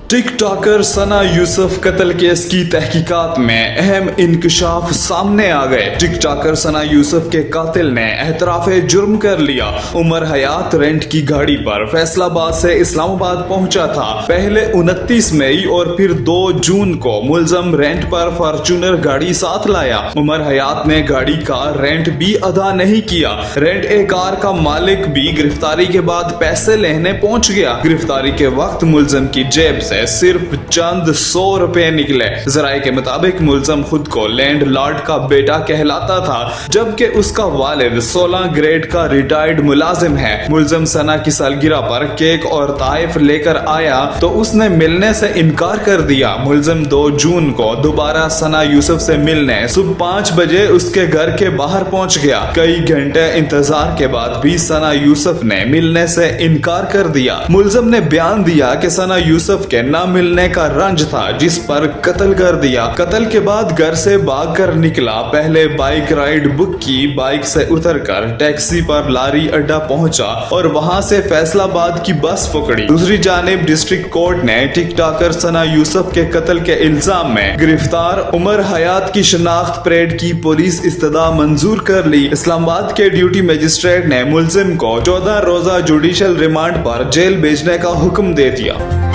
टिक talker सना यूसुफ कत्ल case की तहकीकात में अहम इंकशाफ सामने आ गए। टिक टॉकर सना यूसुफ के कातिल ने एतराफ जुर्म कर लिया। उमर हयात रेंट की गाड़ी पर फैसलाबाद से इस्लामाबाद पहुंचा था। पहले 29 मई और फिर 2 जून को मुलजम रेंट पर फॉर्च्यूनर गाड़ी साथ लाया। उमर हयात ने गाड़ी का रेंट भी अदा नहीं किया। रेंट ए कार का मालिक भी गिरफ्तारी के बाद पैसे लेने पहुंच गया। गिरफ्तारी के वक्त मुलजम की जेब से सिर्फ चंद 100 रुपए निकले। जराये के मुताबिक मुलजम खुद को लैंड लॉर्ड का बेटा कहलाता था, जबकि उसका वालिद 16 ग्रेड का रिटायर्ड मुलाजिम है। मुलजम सना की सालगिरह पर केक और ताइफ लेकर आया तो उसने मिलने से इनकार कर दिया। मुलजम 2 जून को दोबारा सना यूसुफ से मिलने सुबह 5 बजे उसके घर के बाहर पहुंच गया। कई घंटे इंतजार के बाद भी सना यूसुफ ने मिलने से इनकार कर दिया। मुलजम ने बयान दिया कि सना यूसुफ के ना मिलने का रंज था, जिस पर कत्ल कर दिया। कत्ल के बाद घर से भाग कर निकला। पहले बाइक राइड बुक की, बाइक से उतरकर टैक्सी पर लारी अड्डा पहुंचा और वहां से फैसलाबाद की बस पकड़ी। दूसरी जानिब डिस्ट्रिक्ट कोर्ट ने टिक टॉकर सना यूसुफ के कत्ल के इल्जाम में गिरफ्तार उमर हयात की शनाख्त परेड की पुलिस इस्तदा मंजूर कर ली। इस्लामाबाद के ड्यूटी मजिस्ट्रेट ने मुलजिम को 14 रोजा जुडिशल रिमांड पर जेल भेजने का हुक्म दे दिया।